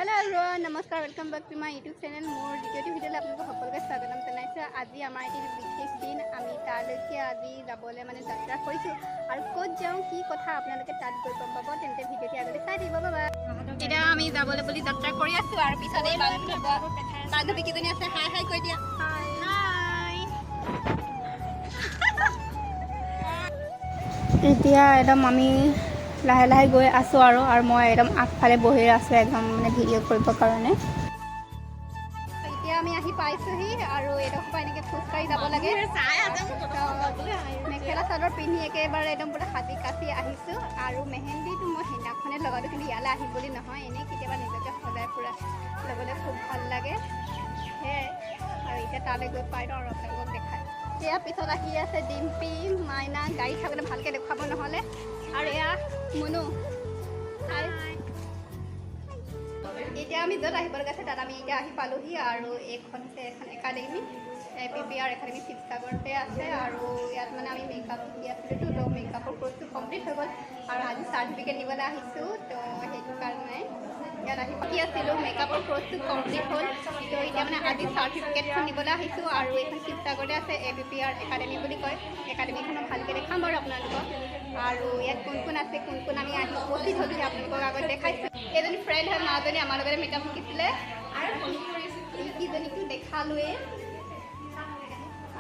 Hello everyone नमस्कार welcome back to my YouTube channel मोर द्वितीय ভিডিঅ'লৈ আপোনালোকক সকলোকে স্বাগতম জনাইছোঁ। আজি আমাৰ এটি বিশেষ দিন, আমি তালৈকে আজি যাবলৈ যাত্ৰা কৰিছোঁ আৰু ক'ত যাওঁ কি কথা আপোনালোকে তাত গৈ গম পাব। তেন্তে ভিডিঅ'টি আগলৈ চাই থাকিব। বাবা এতিয়া আমি যাবলৈ বুলি যাত্ৰা কৰি আছোঁ আৰু পিছতে বান্ধৱী কেইজনী আছে। হাই হাই কৈ দিয়া। হাই হাই। এতিয়া একদম আমি লাহে লাহে গৈ আছোঁ আৰু মই একদম আগফালে বহি আছোঁ একদম ভিডিঅ' কৰিবৰ কাৰণে। এতিয়া আমি আহি পাইছোঁহি আৰু এডোখৰ পৰা এনেকৈ খোজকাঢ়ি যাব লাগে। মেখেলা চাদৰ পিন্ধি একেবাৰে একদম পুৰা সাজি কাচি আহিছোঁ আৰু মেহেন্দিটো মই সেইদিনাখনে লগালোঁ, কিন্তু ইয়ালৈ আহিম বুলি নহয়, এনেই কেতিয়াবা নিজকে সজাই পুৰা ল'বলৈ খুব ভাল লাগে সেয়াই। আৰু এতিয়া তালৈ গৈ পাই লওঁ আৰু আপোনালোকক দেখায়। ইয়াৰ পিছত আহি আছে ডিম্পি, মাইনা। গাড়ী থাকোঁতে ভালকৈ দেখুৱাব নহ'লে। আৰু এয়া মুনু। এতিয়া আমি য'ত আহিব লগা আছে তাত আমি এতিয়া আহি পালোহি আৰু এইখন হৈছে এখন একাডেমি, APPR একাডেমি শিৱসাগৰতে আছে। আৰু ইয়াত আমি মেকআপ শিকি আছিলোঁ, তো মেকআপৰ কোৰ্চটো কমপ্লিট হৈ গ'ল আৰু আজি চাৰ্টিফিকেট দিবলৈ আহিছোঁ। তো সেইটো কাৰণে ইয়াত আহি শিকি আছিলোঁ, মেকআপৰ কোৰ্চটো কমপ্লিট হ'ল। তো এতিয়া আজি চাৰ্টিফিকেটখন নিবলৈ আহিছোঁ আৰু এইখন শিৱসাগৰতে আছে, APPR একাডেমি বুলি কয়। একাডেমিখনো ভালকৈ দেখাম বাৰু আপোনালোকক। আৰু ইয়াত কোন কোন আছে কোন কোন আমি আহি উপস্থিত হ'লোঁ আপোনালোকক আগত দেখাইছোঁ। এজনী ফ্ৰেণ্ড হয়, মাজনী আমাৰ লগতে মেকআপ শিকিছিলে আৰু এইকেইজনীকো দেখালোৱে।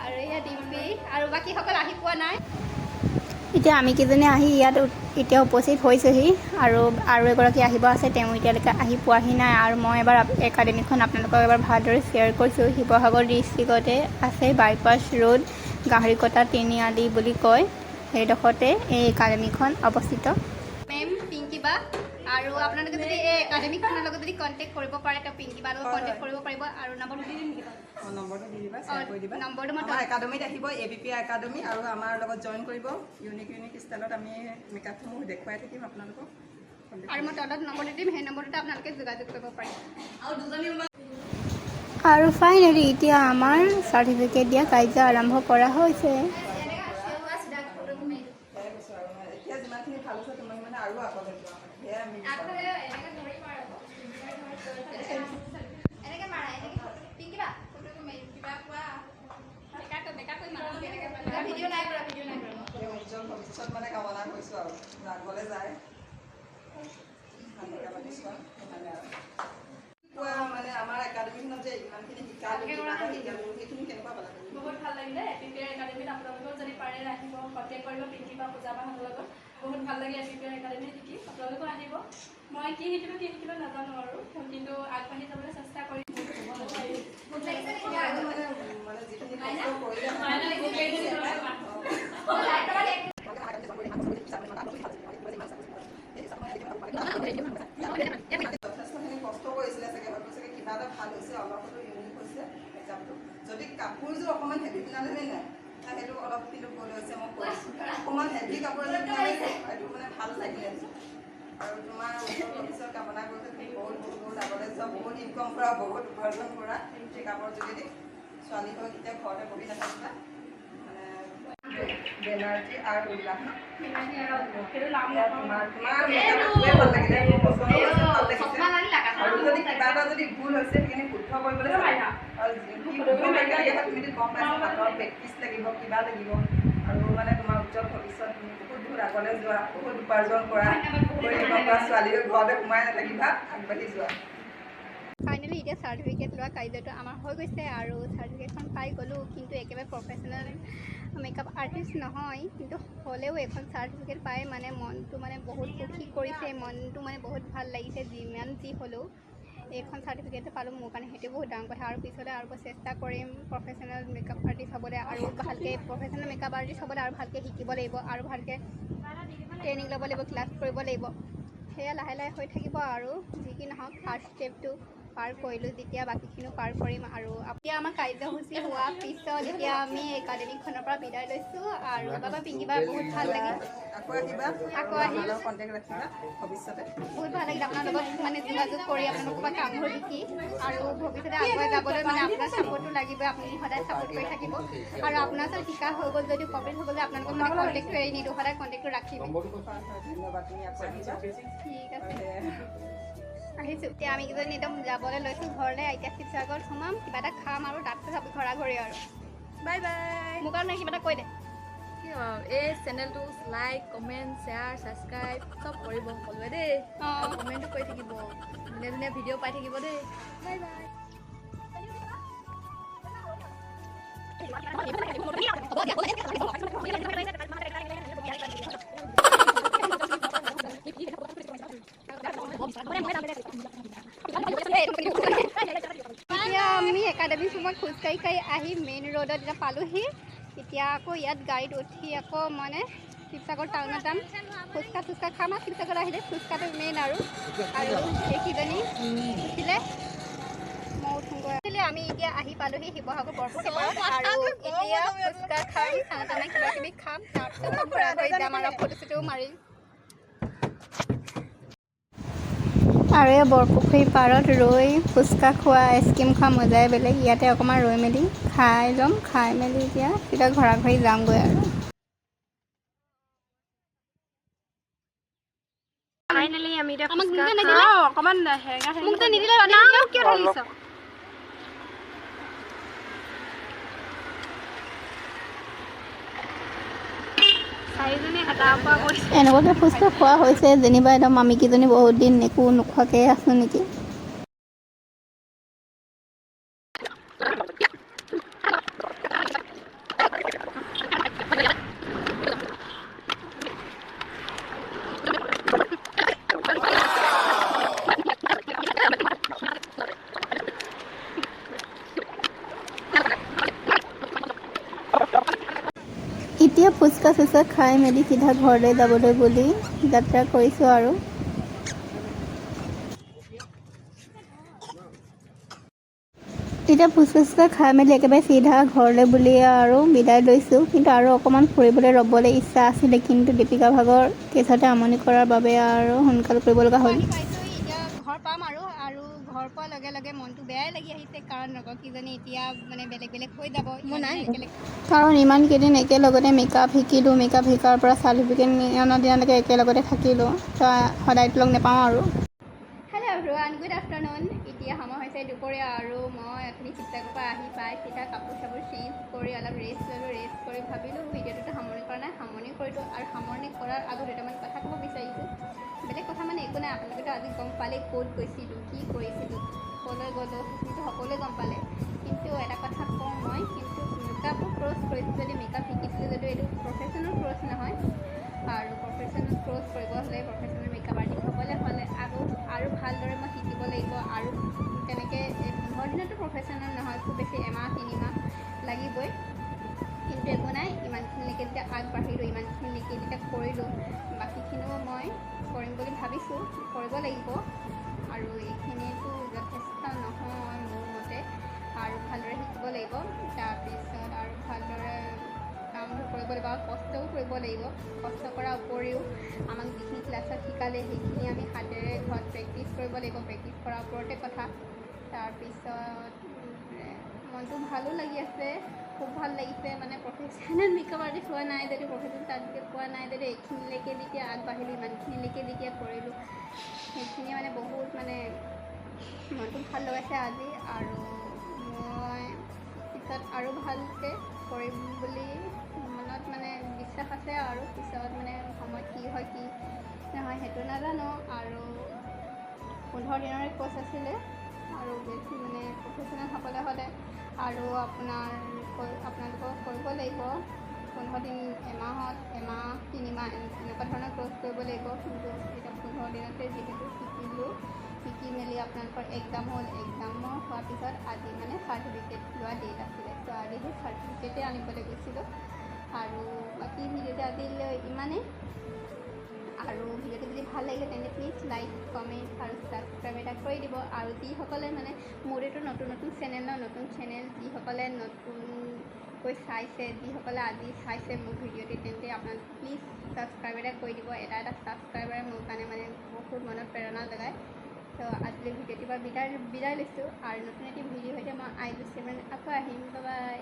আৰু এয়া ডিম্পি আৰু বাকীসকল আহি পোৱা নাই। এতিয়া আমি কেইজনী আহি ইয়াত এতিয়া উপস্থিত হৈছোঁহি আৰু এগৰাকী আহিব আছে, তেওঁ এতিয়ালৈকে আহি পোৱাহি নাই। আৰু মই এবাৰ একাডেমিখন আপোনালোকক এবাৰ ভালদৰে শ্বেয়াৰ কৰিছোঁ। শিৱসাগৰ ডিষ্ট্ৰিক্টতে আছে, বাইপাছ ৰোড, গাহৰিকটা তিনিআলি বুলি কয়, সেইডোখৰতে এই একাডেমিখন অৱস্থিত। মেম পিংকি বা, আৰু আপোনালোকে যদি এই একাডেমিখনৰ লগত যদি কণ্টেক্ট কৰিব পাৰে তো পিংকি বাৰ লগত কণ্টেক্ট কৰিব পাৰিব। আৰু নম্বৰটো দি দিম নেকি? নম্বৰটো দি দিবা, শ্বেয়াৰ কৰি দিবা। নম্বৰটো মই একাডেমিত আহিব, APPR একাডেমি, আৰু আমাৰ লগত জইন কৰিব। ইউনিক ষ্টাইলত আমি মেকআপসমূহ দেখুৱাই থাকিম আপোনালোকক। আৰু মই তলত নম্বৰটো দিম, সেই নম্বৰটোতে আপোনালোকে যোগাযোগ কৰিব পাৰিব। আৰু ফাইনেলি এতিয়া আমাৰ চাৰ্টিফিকেট দিয়া কাৰ্য আৰম্ভ কৰা হৈছে। এতিয়া যিমানখিনি ভাল হৈছে তুমি আৰু আগলৈ যোৱা, সেয়াই আমি উজ্জ্বল ভৱিষ্যত কামনা কৰিছোঁ আৰু আগলৈ যায় আমাৰ একাডেমিখনত যে ইমানখিনি শিকালোঁ, সেইখিনি কেনেকুৱা পালে? বহুত ভাল লাগিলে। APPR একাডেমিত আপোনালোকেও যদি পাৰে আহিব, কণ্টেক্ট কৰিব পিংকি বা পূজা বাহঁতৰ লগত। বহুত ভাল লাগে APPR একাডেমিত শিকি, আপোনালোকেও আহিব। মই কি শিকিলোঁ নাজানো আৰু, কিন্তু আগবাঢ়ি যাবলৈ চেষ্টা কৰিম। যথেষ্টখিনি কষ্ট কৰিছিলে চাগে, কিবা এটা ভাল হৈছে, অলপ হ'লেও ইউনিক হৈছে মেকআপটো। যদি কাপোৰযোৰ অকণমান হেভি পিন্ধালে নাই, সেইটো অলপ কিন্তু ভুল হৈছে। মই কৈছোঁ অকণমান হেভি কাপোৰ এযোৰ পিন্ধালে এইটো ভাল লাগিলে। আৰু তোমাৰ ভৱিষ্যত কামনা কৰিছোঁ, তুমি বহুত আগলৈ যোৱা, বহুত ইনকম কৰা, বহুত উপাৰ্জন কৰা মেকআপৰ যোগেদি। ছোৱালী হৈ কেতিয়া ঘৰতে বহি নাথাকিবা, বেনাৰ্জী আৰু উল্লাস। আৰু যদি কিবা এটা যদি ভুল হৈছে সেইখিনি শুদ্ধ কৰিবলৈ তুমি গম পাইছা, হাতৰ প্ৰেক্টিচ লাগিব, কিবা লাগিব। আৰু তোমাৰ উজ্জ্বল ভৱিষ্যত, তুমি বহুত আগলৈ যোৱা, বহুত উপাৰ্জন কৰা, ছোৱালী হৈ ঘৰতে সোমাই নাথাকিবা, আগবাঢ়ি যোৱা। ফাইনেলি এতিয়া চাৰ্টিফিকেট লোৱা কাৰ্যটো আমাৰ হৈ গৈছে আৰু চাৰ্টিফিকেটখন পাই গ'লোঁ। কিন্তু একেবাৰে প্ৰফেচনেল মেকআপ আৰ্টিষ্ট নহয়, কিন্তু হ'লেও এখন চাৰ্টিফিকেট পাই মনটো বহুত সুখী কৰিছে, মনটো বহুত ভাল লাগিছে। যিমান যি হ'লেও এইখন চাৰ্টিফিকেট পালোঁ, মোৰ কাৰণে সেইটো বহুত ডাঙৰ কথা। আৰু পিছলৈ আৰু চেষ্টা কৰিম প্ৰফেচনেল মেকআপ আৰ্টিষ্ট হ'বলৈ, আৰু ভালকৈ প্ৰফেচনেল মেকআপ আৰ্টিষ্ট হ'বলৈ আৰু ভালকৈ শিকিব লাগিব, আৰু ভালকৈ ট্ৰেইনিং ল'ব লাগিব, ক্লাছ কৰিব লাগিব। সেয়া লাহে লাহে হৈ থাকিব। আৰু যি কি নহওক ফাৰ্ষ্ট ষ্টেপটো পাৰ কৰিলোঁ, যেতিয়া বাকীখিনিও পাৰ কৰিম। আৰু এতিয়া আমাৰ কাৰ্যসূচী হোৱাৰ পিছত এতিয়া আমি একাডেমিখনৰ পৰা বিদায় লৈছোঁ। আৰু বাবা পিংকি বাৰ বহুত ভাল লাগিল, আকৌ আহিম, ভৱিষ্যতে বহুত ভাল লাগিল আপোনাৰ লগত যোগাযোগ কৰি, আপোনালোকৰ পৰা কামবোৰ শিকি। আৰু ভৱিষ্যতে আগুৱাই যাবলৈ আপোনাৰ ছাপোৰ্টটো লাগিবই, আপুনি সদায় ছাপোৰ্ট কৰি থাকিব। আৰু আপোনাৰ ওচৰত শিকা হৈ গ'ল যদি কমপ্লিট হৈ গ'লে আপোনালোকক কণ্টেক্টটো এৰি নিদিওঁ, সদায় কণ্টেক্টটো ৰাখিব। ধন্যবাদ, তুমি আকৌ আহিবা। ঠিক আছে। আহিছোঁ। এতিয়া আমি কেইজনী একদম যাবলৈ লৈছোঁ ঘৰলৈ। এতিয়া শিৱসাগৰত সোমাম, কিবা এটা খাম আৰু তাৰপিছত ঘৰা ঘৰি আৰু বাই বাই। মোৰ কাৰণে কিবা এটা কৈ দে। এই চেনেলটো লাইক, কমেণ্ট, শ্বেয়াৰ, ছাবস্ক্ৰাইব চব কৰিব সকলোৱে দেই। আৰু কমেণ্টো কৰি থাকিব, ধুনীয়া ধুনীয়া ভিডিঅ' পাই থাকিব দেই। Bye bye. এতিয়া আমি একাডেমি সময়ত খোজকাঢ়ি আহি মেইন ৰোডত এতিয়া পালোহি। এতিয়া আকৌ ইয়াত গাড়ীত উঠি আকৌ মানে শিৱসাগৰ টাউনত যাম। ফুচকা খাম আৰু শিৱসাগৰ আহিলে ফুচকাটো মেইন আৰু সেইকেইজনী উঠিলে মই উঠোঁগৈ। আমি এতিয়া আহি পালোহি শিৱসাগৰ বৰপুখুৰী পাৰত আৰু এতিয়া ফুচকা খাম, চানা কিবা কিবি খাম, তাৰপিছত ঘূৰা ঘূৰি যাম আৰু ফটো চটো মাৰিম। আৰু এই বৰপুখুৰী পাৰত ৰৈ ফুচকা খোৱা, আইচক্ৰীম খোৱা মজাই বেলেগ। ইয়াতে অকণমান ৰৈ মেলি খাই ল'ম, খাই মেলি এতিয়া ঘৰা ঘৰি যামগৈ আৰু ফাইনেলি আমি এতিয়া ফুচকা খাওঁ। অকণমান হেঙা মোক যে নিদিলে কিয় ঢালিছ? এনেকুৱাকৈ ফুচকা খোৱা হৈছে যেনিবা একদম আমিকেইজনী বহুত দিন একো নোখোৱাকৈ আছোঁ নেকি। এতিয়া ফুচকা চুচকা খাই মেলি চিধা ঘৰলৈ যাবলৈ বুলি যাত্ৰা কৰিছোঁ আৰু এতিয়া ফুচকা চুচকা খাই মেলি একেবাৰে চিধা ঘৰলৈ বুলি আৰু বিদায় লৈছোঁ। কিন্তু আৰু অকণমান ফুৰিবলৈ ৰ'বলৈ ইচ্ছা আছিলে, কিন্তু দীপিকা ভাগৰ কেছতে আমনি কৰাৰ বাবে আৰু সোনকাল কৰিব লগা হ'ল। এতিয়া ঘৰ পাম আৰু ঘৰ পোৱাৰ লগে লগে মনটো বেয়াই লাগি আহিছে, কাৰণ লগৰকেইজনী এতিয়া মানে বেলেগ বেলেগ হৈ যাব। কাৰণ ইমান কেইদিন একেলগতে মেকআপ শিকিলোঁ, মেকআপ শিকাৰ পৰা চাৰ্টিফিকেট অনা দিনলৈকে একেলগতে থাকিলোঁ, তো সদায়তো লগ নাপাওঁ আৰু। Hello' everyone, good afternoon. এতিয়া সময় হৈছে দুপৰীয়া আৰু মই আপুনি শিৱসাগৰৰ পৰা আহি পাই চিধা কাপোৰ চাপোৰ চেঞ্জ কৰি অলপ ৰেষ্ট ল'লোঁ। ৰেষ্ট কৰি ভাবিলোঁ ভিডিঅ'টোতো সামৰণি কৰা নাই, সামৰণি কৰিলোঁ। আৰু সামৰণি কৰাৰ আগত দুটামান কথা ক'ব বিচাৰিছোঁ। বেলেগ কথা মানে একো নাই, আপোনালোকেতো আজি গম পালে ক'ত গৈছিলোঁ, কি কৰিছিলোঁ, ক'লৈ গ'লোঁ, সেইখিনিতো সকলোৱে গম পালে। কিন্তু এটা কথা কওঁ মই, কিন্তু মেকআপৰ কোৰ্চ কৰিছোঁ যদি, মেকআপ শিকিছিলোঁ যদিও এইটো প্ৰফেশ্যনেল কোৰ্চ নহয়। আৰু প্ৰফেশ্যনেল কোৰ্চ কৰিব হ'লে, প্ৰফেশ্যনেল মেকআপ আৰ্টিষ্ট হ'বলৈ হ'লে আৰু ভালদৰে মই শিকিব লাগিব। আৰু তেনেকৈ 15 দিনতো প্ৰফেশ্যনেল নহয়, খুব বেছি এমাহ 3 মাহ লাগিবই। কিন্তু একো নাই, ইমানখিনিলৈকে যেতিয়া আগবাঢ়িলোঁ, ইমানখিনিলৈকে যেতিয়া কৰিলোঁ, বাকীখিনিও মই কৰিম বুলি ভাবিছোঁ, কৰিব লাগিব। আৰু এইখিনিতো যথেষ্ট নহয় মোৰ মতে, আৰু ভালদৰে শিকিব লাগিব। তাৰপিছত আৰু ভালদৰে কামটো কৰিব লাগিব আৰু কষ্টও কৰিব লাগিব। কষ্ট কৰাৰ উপৰিও আমাক যিখিনি ক্লাছত শিকালে সেইখিনি আমি হাতেৰে ঘৰত প্ৰেক্টিচ কৰিব লাগিব। প্ৰেক্টিচ কৰাৰ ওপৰতে কথা। তাৰপিছত মনটো ভালো লাগি আছে, খুব ভাল লাগিছে। মানে প্ৰফেশ্যনেল মেকআপ আৰ্টিষ্ট হোৱা নাই যদিও, প্ৰফেশ্যনেল চাৰ্টিফিকেট পোৱা নাই যদিও, এইখিনিলৈকে যেতিয়া আগবাঢ়িলোঁ, ইমানখিনিলৈকে যেতিয়া কৰিলোঁ, সেইখিনি মানে বহুত মানে মনটো ভাল লগাইছে আজি। আৰু মই পিছত আৰু ভালকৈ কৰিম বুলি মনত মানে বিশ্বাস আছে। আৰু পিছত মানে সময়ত কি হয় কি নহয় সেইটো নাজানো। আৰু 15 দিনৰে কোৰ্চ আছিলে, আৰু বেছি মানে প্ৰফেশ্যনেল হ'বলৈ হ'লে আৰু আপোনালোকক কৰিব লাগিব 15 দিন, এমাহ 3 মাহ এনেকুৱা ধৰণৰ কোৰ্চ কৰিব লাগিব। কিন্তু এতিয়া 15 দিনতে যিহেতু শিকিলোঁ, শিকি মেলি আপোনালোকৰ এক্সাম হ'ল, এক্সামৰ হোৱাৰ পিছত আজি মানে চাৰ্টিফিকেট লোৱা ডেট আছিলে, তো আজি সেই চাৰ্টিফিকেটেই আনিবলৈ গৈছিলোঁ। আৰু বাকী ভিডিঅ'টো আজিলৈ ইমানেই। আৰু ভিডিঅ'টো যদি ভাল লাগিলে তেন্তে প্লিজ লাইক, কমেণ্ট আৰু ছাবস্ক্ৰাইব এটা কৰি দিব। আৰু যিসকলে মানে মোৰ এইটো নতুন চেনেল যিসকলে নতুনকৈ চাইছে, যিসকলে আজি চাইছে মোৰ ভিডিঅ'টো, তেন্তে আপোনালোকে প্লিজ ছাবস্ক্ৰাইব এটা কৰি দিব। এটা ছাবস্ক্ৰাইবাৰে মোৰ কাৰণে মানে বহুত মনত প্ৰেৰণা যোগায়। তো আজিলৈ ভিডিঅ'টোৰ পৰা বিদায় লৈছোঁ। আৰু নতুন এটি ভিডিঅ' সৈতে মই আকৌ আহিম। Bye bye.